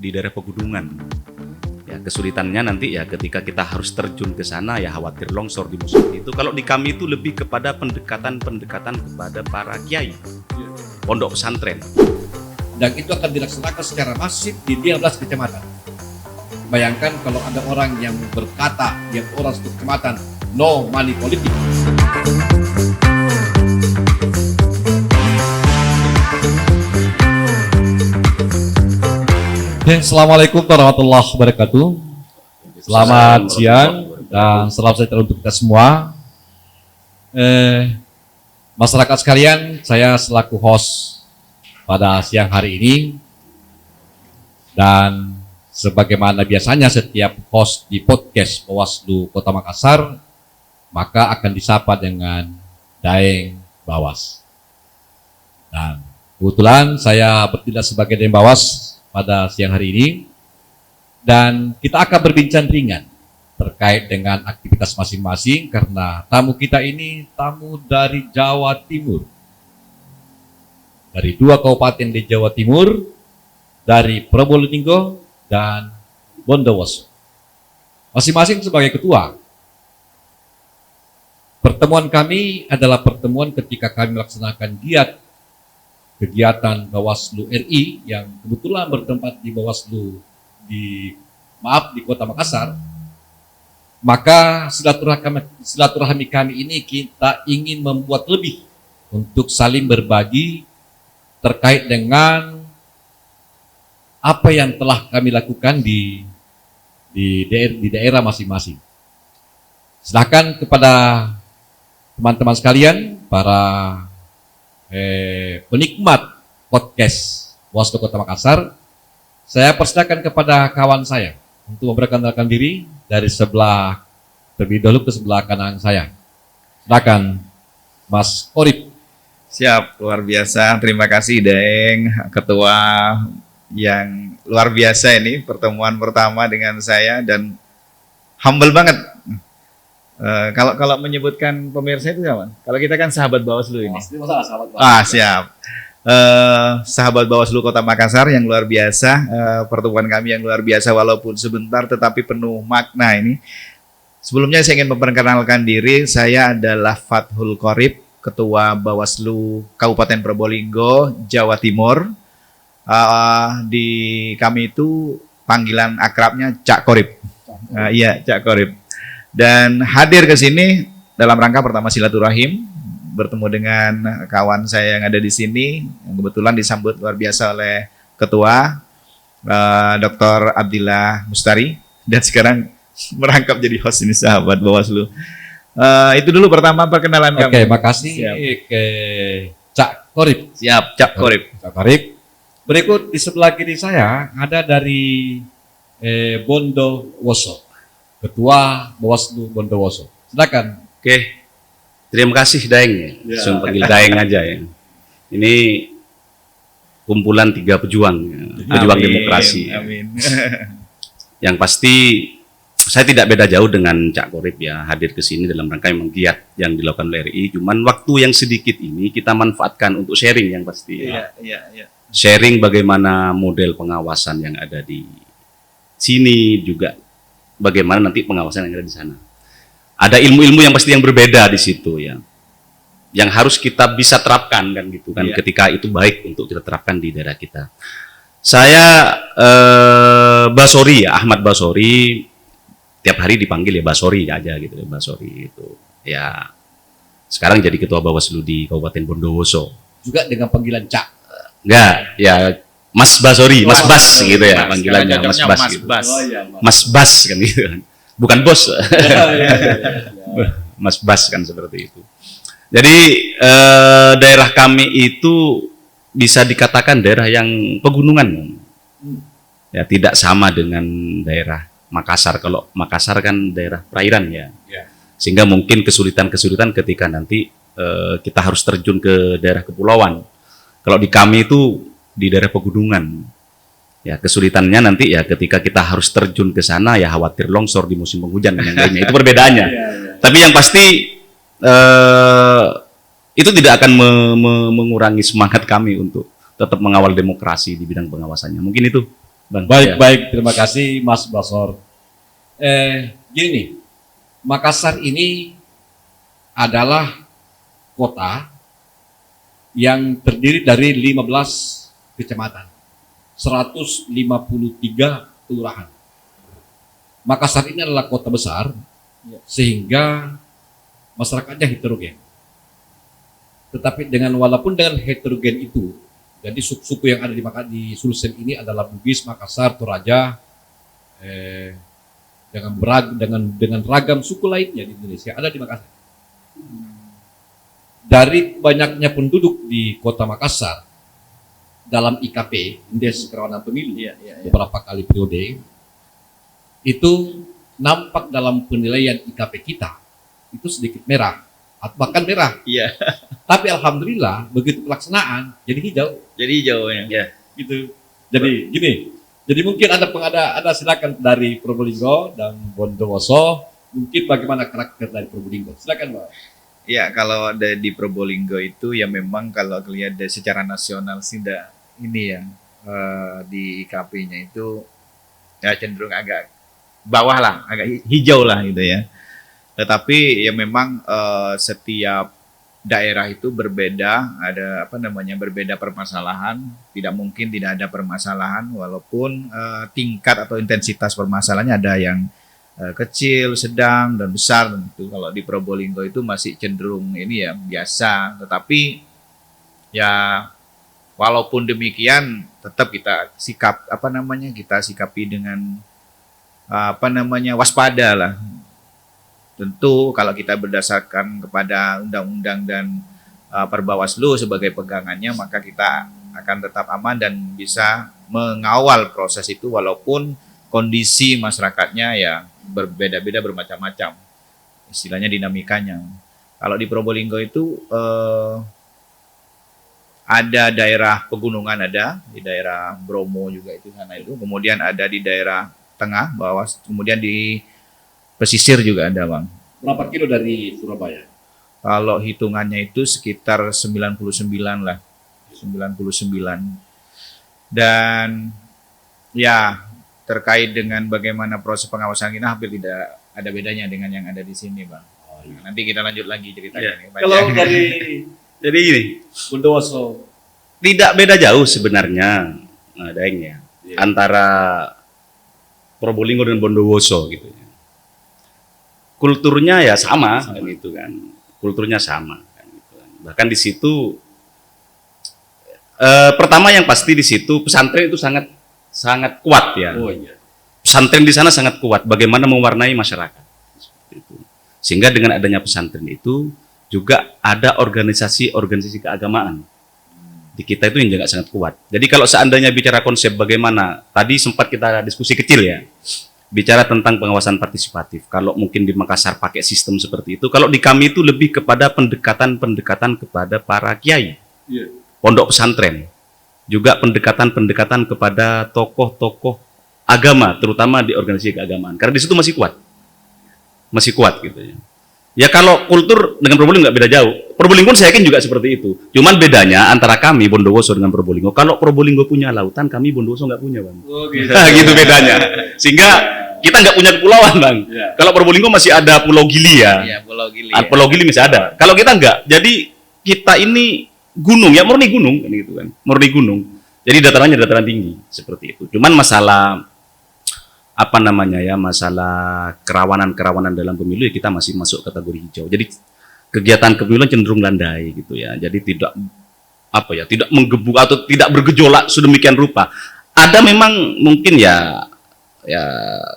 di daerah pegunungan. Ya, kesulitannya nanti ya ketika kita harus terjun ke sana ya khawatir longsor di musim itu. Kalau di kami itu lebih kepada pendekatan kepada para kiai, pondok pesantren. Dan itu akan dilaksanakan secara masif di 15 kecamatan. Bayangkan kalau ada orang yang berkata, yang orang satu kecamatan, no money politik. Assalamualaikum warahmatullahi wabarakatuh. Selamat siang dan salam sejahtera untuk kita semua. Masyarakat sekalian, saya selaku host pada siang hari ini, dan sebagaimana biasanya setiap host di podcast Bawaslu Kota Makassar, maka akan disapa dengan Daeng Bawas. Dan kebetulan saya bertindak sebagai Daeng Bawas pada siang hari ini, dan kita akan berbincang ringan terkait dengan aktivitas masing-masing karena tamu kita ini tamu dari Jawa Timur, dari 2 kabupaten di Jawa Timur, dari Probolinggo dan Bondowoso, masing-masing sebagai ketua. Pertemuan kami adalah pertemuan ketika kami melaksanakan kegiatan Bawaslu RI yang kebetulan bertempat di Bawaslu di Kota Makassar. Maka silaturahmi kami ini kita ingin membuat lebih untuk saling berbagi terkait dengan apa yang telah kami lakukan di daerah masing-masing. Silakan kepada teman-teman sekalian, para penikmat podcast Bawaslu Kota Makassar, saya persilakan kepada kawan saya untuk memperkenalkan diri dari sebelah, terlebih dahulu ke sebelah kanan saya. Silakan Mas Korip. Siap, luar biasa. Terima kasih Daeng, ketua yang luar biasa ini, pertemuan pertama dengan saya dan humble banget. Kalau menyebutkan pemirsa itu siapa? Kalau kita kan sahabat Bawaslu ini. Siap. Sahabat Bawaslu Kota Makassar yang luar biasa, pertemuan kami yang luar biasa walaupun sebentar tetapi penuh makna ini. Sebelumnya saya ingin memperkenalkan diri, saya adalah Fathul Korip, Ketua Bawaslu Kabupaten Probolinggo, Jawa Timur. Di kami itu panggilan akrabnya Cak Korip. Iya, Cak Korip. Dan hadir ke sini dalam rangka pertama silaturahim, bertemu dengan kawan saya yang ada di sini, yang kebetulan disambut luar biasa oleh Ketua Dr. Abdillah Mustari, dan sekarang merangkap jadi host ini sahabat Bawaslu. Itu dulu pertama perkenalan kami. Oke, makasih. Siap. Ke Cak Korip. Siap, Cak Korip. Cak Korip. Berikut di sebelah kiri saya ada dari Bondowoso, Ketua Bawaslu Bondowoso. Silakan. Oke, terima kasih Daeng. Langsung panggil Daeng aja ya. Ini kumpulan 3 pejuang, pejuang demokrasi. Amin. Yang pasti saya tidak beda jauh dengan Cak Korip ya, hadir ke sini dalam rangka memang giat yang dilakukan oleh RI. Cuman waktu yang sedikit ini kita manfaatkan untuk sharing yang pasti. Iya. Sharing bagaimana model pengawasan yang ada di sini, juga bagaimana nanti pengawasan yang ada di sana. Ada ilmu-ilmu yang pasti yang berbeda di situ ya, yang harus kita bisa terapkan kan gitu kan, ketika itu baik untuk kita terapkan di daerah kita. Saya Basori ya, Ahmad Basori, tiap hari dipanggil ya Basori aja gitu ya, Basori itu ya. Sekarang jadi ketua Bawaslu di Kabupaten Bondowoso. Juga dengan panggilan Cak. Enggak, ya Mas Basori, Mas Bas gitu ya panggilannya, Mas Bas gitu. Mas Bas kan gitu kan. Bukan bos. Mas Bas kan seperti itu. Jadi daerah kami itu bisa dikatakan daerah yang pegunungan. Ya, tidak sama dengan daerah Makassar. Kalau Makassar kan daerah perairan ya. Sehingga mungkin kesulitan-kesulitan ketika nanti kita harus terjun ke daerah kepulauan. Kalau di kami itu di daerah pegunungan. Ya, kesulitannya nanti ya ketika kita harus terjun ke sana ya khawatir longsor di musim penghujan dan yang lainnya. Itu perbedaannya. Tapi yang pasti itu tidak akan mengurangi semangat kami untuk tetap mengawal demokrasi di bidang pengawasannya. Mungkin itu Bang. Baik, Ya. baik. Terima kasih Mas Basor. Gini nih, Makassar ini adalah kota yang terdiri dari 15 kecamatan, 153 kelurahan. Makassar ini adalah kota besar, sehingga masyarakatnya heterogen. Tetapi walaupun dengan heterogen itu, jadi suku-suku yang ada di Sulsel ini adalah Bugis, Makassar, Toraja, dengan ragam suku lainnya di Indonesia ada di Makassar. Dari banyaknya penduduk di Kota Makassar dalam IKP, Indeks Kerawanan Pemilu, beberapa kali periode, itu nampak dalam penilaian IKP kita itu sedikit merah, atau bahkan merah. Iya. Tapi alhamdulillah begitu pelaksanaan jadi hijau. Jadi hijaunya. Ya. Gitu. Jadi gini. Jadi mungkin ada silakan dari Probolinggo dan Bondowoso, mungkin bagaimana karakter dari Probolinggo. Silakan, Pak. Ya, kalau ada di Probolinggo itu ya memang kalau lihat dari secara nasional sih ini ya di IKP-nya itu ya cenderung agak bawah lah, agak hijau lah gitu ya. Tetapi ya memang setiap daerah itu berbeda, ada berbeda permasalahan. Tidak mungkin tidak ada permasalahan, walaupun tingkat atau intensitas permasalahannya ada yang kecil, sedang, dan besar. Tentu kalau di Probolinggo itu masih cenderung ini ya biasa. Tetapi ya walaupun demikian tetap kita sikapi dengan waspada lah. Tentu kalau kita berdasarkan kepada undang-undang dan Perbawaslu sebagai pegangannya, maka kita akan tetap aman dan bisa mengawal proses itu walaupun kondisi masyarakatnya ya berbeda-beda, bermacam-macam. Istilahnya dinamikanya. Kalau di Probolinggo itu ada daerah pegunungan, ada di daerah Bromo juga itu sana itu. Kemudian ada di daerah tengah, bawah, kemudian di pesisir juga ada, Bang. Berapa kilo dari Surabaya? Kalau hitungannya itu sekitar 99 lah. 99. Dan ya terkait dengan bagaimana proses pengawasan kita hampir tidak ada bedanya dengan yang ada di sini, Bang. Nanti kita lanjut lagi ceritanya. Kalau dari Jadi gini, Bondowoso, tidak beda jauh sebenarnya, Daeng ya, antara Probolinggo dan Bondowoso gitu ya. Kulturnya ya sama. Kan gitu kan. Kulturnya sama kan gitu kan. Bahkan di situ pertama yang pasti di situ pesantren itu sangat kuat ya. oh iya, Pesantren di sana sangat kuat bagaimana mewarnai masyarakat. Seperti itu. Sehingga dengan adanya pesantren itu juga ada organisasi keagamaan. Di kita itu yang juga sangat kuat. Jadi kalau seandainya bicara konsep bagaimana, tadi sempat kita diskusi kecil ya, bicara tentang pengawasan partisipatif. Kalau mungkin di Makassar pakai sistem seperti itu, kalau di kami itu lebih kepada pendekatan kepada para kiai, pondok pesantren, juga pendekatan kepada tokoh-tokoh agama, terutama di organisasi keagamaan. Karena di situ masih kuat gitu ya. Ya kalau kultur dengan Probolinggo nggak beda jauh. Probolinggo saya yakin juga seperti itu. Cuman bedanya antara kami Bondowoso dengan Probolinggo, kalau Probolinggo punya lautan, kami Bondowoso nggak punya, Bang. oh gitu. Gitu bedanya. Sehingga kita nggak punya kepulauan, Bang. Ya. Kalau Probolinggo masih ada Pulau Gili ya. Iya, Pulau Gili. Pulau Gili masih ada. Kalau kita nggak. Jadi kita ini gunung ya, murni gunung kan gitu kan. Murni gunung. Jadi datarannya dataran tinggi seperti itu. Cuman masalah masalah kerawanan dalam pemilu ya kita masih masuk kategori hijau. Jadi kegiatan kepemiluan cenderung landai gitu ya. Jadi tidak menggebuk atau tidak bergejolak sedemikian rupa. Ada memang mungkin ya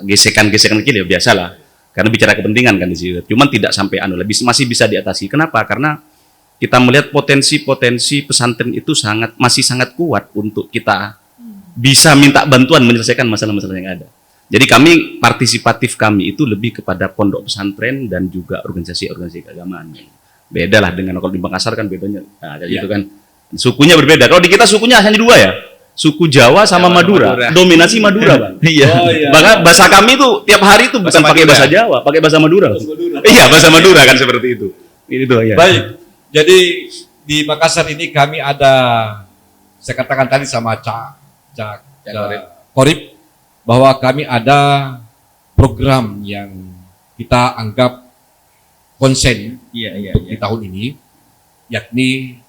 gesekan-gesekan kecil ya biasalah. Karena bicara kepentingan kan di situ. Cuman tidak sampai masih bisa diatasi. Kenapa? Karena kita melihat potensi pesantren itu masih sangat kuat untuk kita bisa minta bantuan menyelesaikan masalah-masalah yang ada. Jadi partisipatif kami itu lebih kepada pondok pesantren dan juga organisasi keagamaan. Beda lah dengan kalau di Makassar kan bedanya. Nah, gitu kan. Sukunya berbeda. Kalau di kita sukunya hanya dua ya. Suku Jawa sama Madura. Dominasi Madura, Bang. Iya. Bahkan bahasa kami itu tiap hari itu bukan pakai bahasa Jawa, pakai bahasa Madura. Iya, bahasa Madura kan seperti itu. Itu ya. Baik. Jadi di Makassar ini kami ada, saya katakan tadi sama Korip bahwa kami ada program yang kita anggap konsen untuk di tahun ini, yakni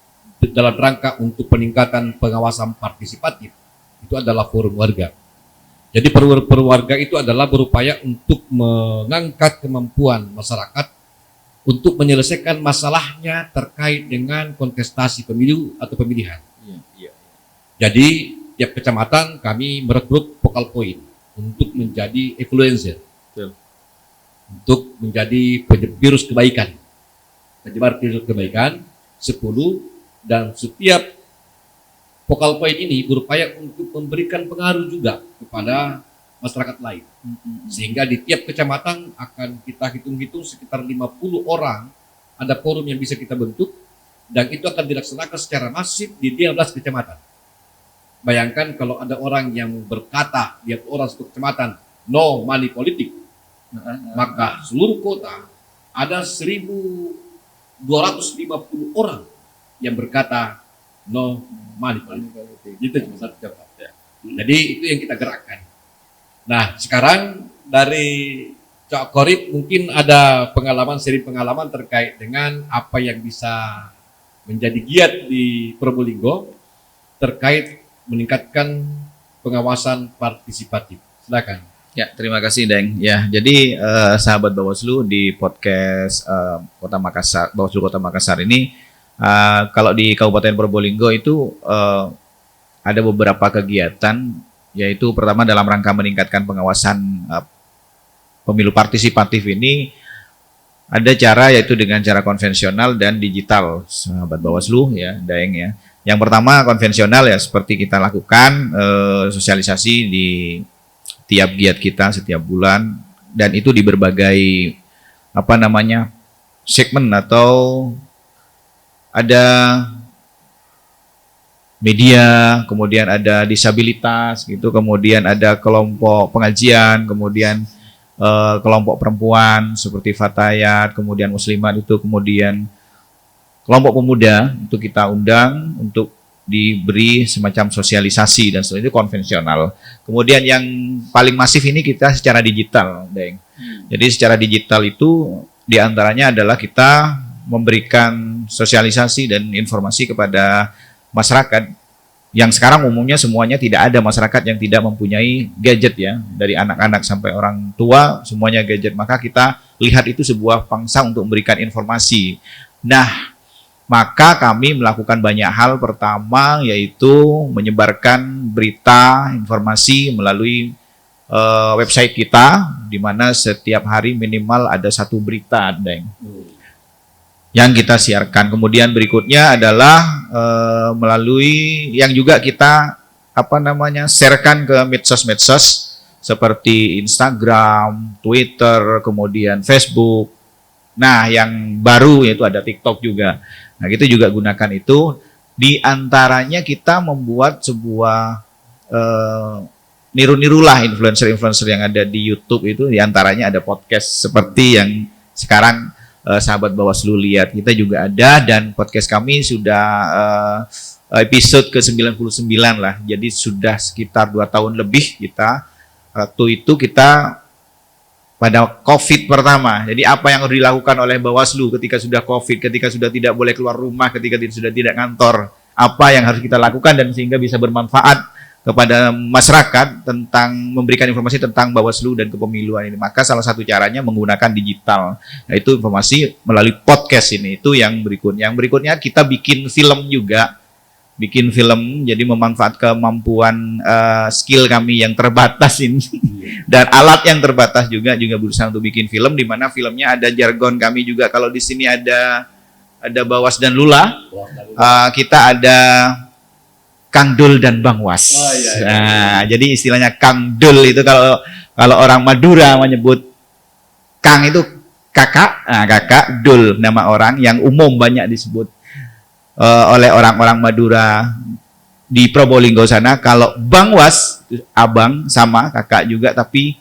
dalam rangka untuk peningkatan pengawasan partisipatif. Itu adalah forum warga. Jadi forum warga itu adalah berupaya untuk mengangkat kemampuan masyarakat untuk menyelesaikan masalahnya terkait dengan kontestasi pemilu atau pemilihan. Jadi tiap kecamatan kami merekrut focal point untuk menjadi influencer, untuk menjadi penyebar kebaikan, 10, dan setiap focal point ini berupaya untuk memberikan pengaruh juga kepada masyarakat lain, sehingga di tiap kecamatan akan kita hitung-hitung sekitar 50 orang ada forum yang bisa kita bentuk, dan itu akan dilaksanakan secara masif di 15 kecamatan. Bayangkan kalau ada orang yang berkata, dia orang satu kecamatan, no money politik, maka seluruh kota ada 1.250 orang yang berkata no money politik. Itu cuma satu kecamatan. Jadi itu yang kita gerakkan. Nah, sekarang dari Cak Korip mungkin ada seri pengalaman terkait dengan apa yang bisa menjadi giat di Probolinggo terkait meningkatkan pengawasan partisipatif. Silakan. Ya, terima kasih Deng. Ya, jadi sahabat Bawaslu di podcast Kota Makassar, Bawaslu Kota Makassar ini, kalau di Kabupaten Probolinggo itu ada beberapa kegiatan, yaitu pertama dalam rangka meningkatkan pengawasan pemilu partisipatif ini, ada cara yaitu dengan cara konvensional dan digital, sahabat Bawaslu ya, Daeng ya. Yang pertama konvensional ya, seperti kita lakukan sosialisasi di tiap giat kita setiap bulan, dan itu di berbagai segmen, atau ada media, kemudian ada disabilitas gitu, kemudian ada kelompok pengajian, kemudian kelompok perempuan seperti Fatayat, kemudian Muslimat itu, kemudian kelompok pemuda itu kita undang untuk diberi semacam sosialisasi, dan setelah itu konvensional. Kemudian yang paling masif ini kita secara digital, Deng. Jadi secara digital itu diantaranya adalah kita memberikan sosialisasi dan informasi kepada masyarakat yang sekarang umumnya semuanya tidak ada masyarakat yang tidak mempunyai gadget ya, dari anak-anak sampai orang tua semuanya gadget, maka kita lihat itu sebuah pangsa untuk memberikan informasi. Nah, maka kami melakukan banyak hal. Pertama yaitu menyebarkan berita, informasi melalui website kita, di mana setiap hari minimal ada 1 berita yang kita siarkan. Kemudian berikutnya adalah melalui yang juga kita sharekan ke medsos-medsos seperti Instagram, Twitter, kemudian Facebook. Nah, yang baru yaitu ada TikTok juga. Nah, kita juga gunakan itu. Di antaranya kita membuat sebuah niru-nirulah influencer-influencer yang ada di YouTube itu. Di antaranya ada podcast seperti yang sekarang sahabat Bawaslu lihat. Kita juga ada, dan podcast kami sudah episode ke-99 lah. Jadi sudah sekitar 2 tahun lebih kita. Waktu itu kita pada COVID pertama. Jadi apa yang harus dilakukan oleh Bawaslu ketika sudah COVID, ketika sudah tidak boleh keluar rumah, ketika sudah tidak kantor, apa yang harus kita lakukan dan sehingga bisa bermanfaat kepada masyarakat tentang memberikan informasi tentang Bawaslu dan kepemiluan ini. Maka salah satu caranya menggunakan digital, yaitu informasi melalui podcast ini. Itu yang berikutnya. Yang berikutnya kita bikin film juga. Bikin film, jadi memanfaat kemampuan skill kami yang terbatas ini dan alat yang terbatas juga berusaha untuk bikin film, di mana filmnya ada jargon kami juga. Kalau di sini ada Bawas dan Lula, kita ada Kang Dul dan Bang Was. Nah, jadi istilahnya Kang Dul itu kalau orang Madura menyebut Kang itu kakak, kakak, Dul nama orang yang umum banyak disebut oleh orang-orang Madura di Probolinggo sana. Kalau Bang Was, abang sama kakak juga, tapi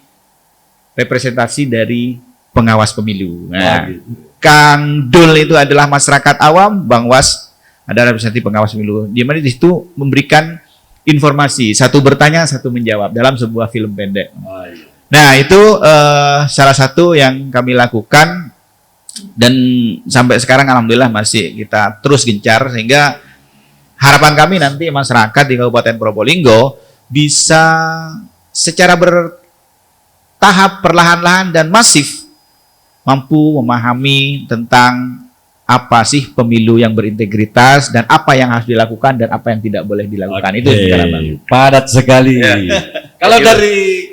representasi dari pengawas pemilu. Nah, Kang Dul itu adalah masyarakat awam, Bang Was ada representasi pengawas pemilu. Di mana di situ memberikan informasi, satu bertanya, satu menjawab dalam sebuah film pendek. Oh, iya. Nah, itu salah satu yang kami lakukan dan sampai sekarang alhamdulillah masih kita terus gencar, sehingga harapan kami nanti masyarakat di Kabupaten Probolinggo bisa secara bertahap, perlahan-lahan dan masif mampu memahami tentang apa sih pemilu yang berintegritas dan apa yang harus dilakukan dan apa yang tidak boleh dilakukan. Itu secara Bang. Padat sekali. Kalau dari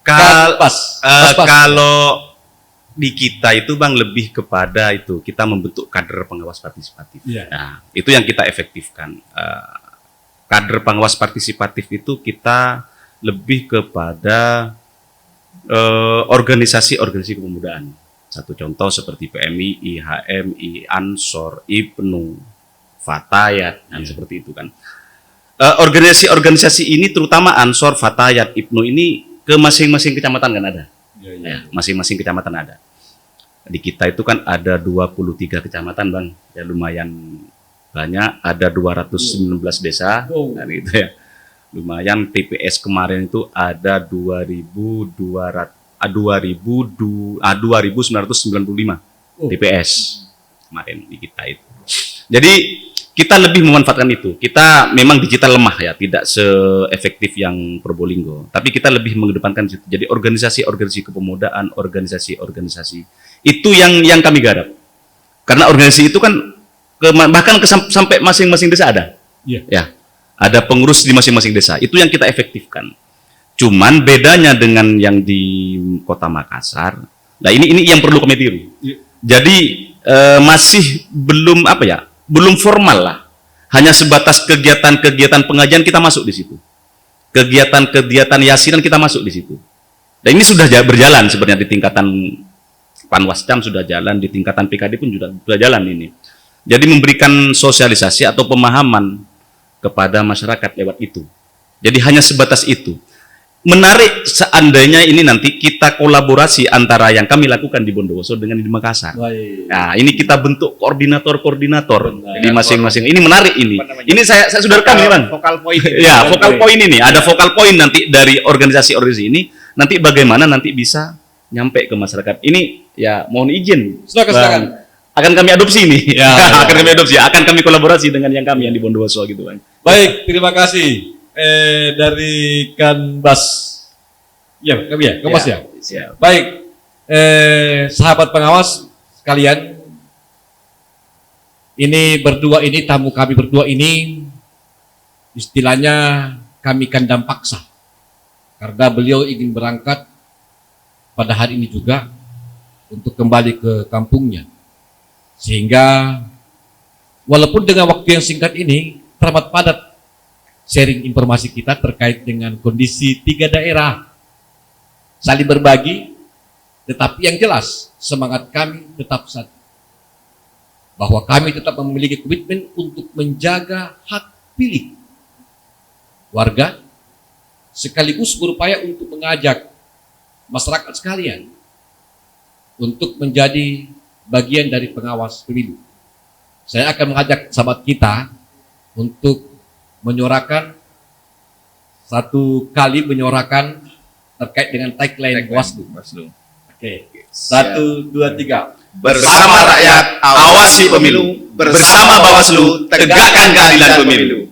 Kalau di kita itu Bang lebih kepada itu kita membentuk kader pengawas partisipatif. Nah, itu yang kita efektifkan. Kader pengawas partisipatif itu kita lebih kepada organisasi-organisasi kepemudaan. Satu contoh seperti PMI, HMI, Ansor, IPNU, Fatayat, dan seperti itu kan. Organisasi-organisasi ini terutama Ansor, Fatayat, IPNU ini ke masing-masing kecamatan kan ada. Ya, masing-masing kecamatan ada. Di kita itu kan ada 23 kecamatan Bang, ya lumayan banyak, ada 219 desa, nah, gitu ya. Lumayan, TPS kemarin itu ada 2.995 TPS kemarin di kita itu. Jadi kita lebih memanfaatkan itu. Kita memang digital lemah ya, tidak seefektif yang Probolinggo. Tapi kita lebih mengedepankan itu. Jadi organisasi-organisasi kepemudaan, organisasi-organisasi itu yang kami garap. Karena organisasi itu kan bahkan sampai masing-masing desa ada. Ya, ada pengurus di masing-masing desa. Itu yang kita efektifkan. Cuman bedanya dengan yang di Kota Makassar. Nah ini yang perlu kami tiru. Jadi masih belum belum formal lah. Hanya sebatas kegiatan-kegiatan pengajian kita masuk di situ. Kegiatan-kegiatan yasinan kita masuk di situ. Dan ini sudah berjalan sebenarnya di tingkatan Panwascam sudah jalan, di tingkatan PKD pun sudah jalan ini. Jadi memberikan sosialisasi atau pemahaman kepada masyarakat lewat itu. Jadi hanya sebatas itu. Menarik seandainya ini nanti kita kolaborasi antara yang kami lakukan di Bondowoso dengan di Makassar. Nah, ini kita bentuk koordinator-koordinator di masing-masing. Ini menarik ini. Ini saya sudah rekam ini Bang. Vokal point. Ya, vokal point ini. Ada vokal point nanti dari organisasi-organisasi ini. Nanti bagaimana nanti bisa nyampe ke masyarakat. Ini ya mohon izin. Silakan. Akan kami adopsi ini. Akan kami adopsi. Akan kami kolaborasi dengan yang kami yang di Bondowoso gitu Bang. Baik, terima kasih. Dari Kanbas, ya, kami ya, Kanbas ya. Siap. Baik, sahabat pengawas sekalian, ini berdua ini tamu kami berdua ini, istilahnya kami kandang paksa, karena beliau ingin berangkat pada hari ini juga untuk kembali ke kampungnya, sehingga walaupun dengan waktu yang singkat ini teramat padat sharing informasi kita terkait dengan kondisi 3 daerah, saling berbagi, tetapi yang jelas semangat kami tetap satu, bahwa kami tetap memiliki komitmen untuk menjaga hak pilih warga, sekaligus berupaya untuk mengajak masyarakat sekalian untuk menjadi bagian dari pengawas pemilu. Saya akan mengajak sahabat kita untuk menyuarakan terkait dengan tagline Bawaslu. Oke. 1, 2, 3. Bersama rakyat awasi pemilu, bersama Bawaslu tegakkan keadilan pemilu.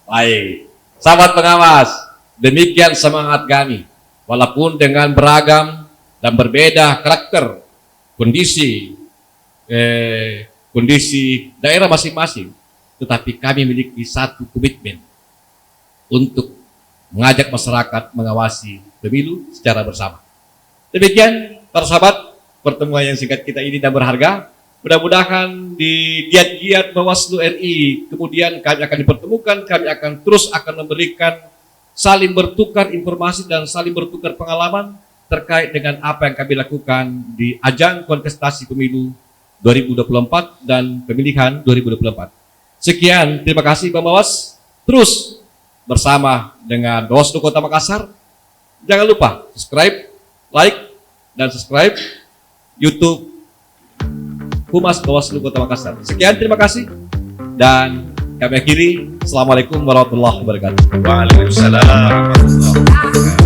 Baik. Sahabat pengawas, demikian semangat kami. Walaupun dengan beragam dan berbeda karakter, kondisi daerah masing-masing, tetapi kami memiliki satu komitmen untuk mengajak masyarakat mengawasi pemilu secara bersama. Demikian para sahabat, pertemuan yang singkat kita ini dan berharga. Mudah-mudahan di giat-giat Bawaslu RI kemudian kami akan dipertemukan, kami akan memberikan saling bertukar informasi dan saling bertukar pengalaman terkait dengan apa yang kami lakukan di ajang kontestasi pemilu 2024 dan pemilihan 2024. Sekian, terima kasih Bang Bawas. Terus bersama dengan Bawaslu Kota Makassar. Jangan lupa subscribe, like, dan subscribe YouTube Humas Bawaslu Kota Makassar. Sekian, terima kasih. Dan kami akhiri. Assalamualaikum warahmatullahi wabarakatuh. Waalaikumsalam warahmatullahi wabarakatuh.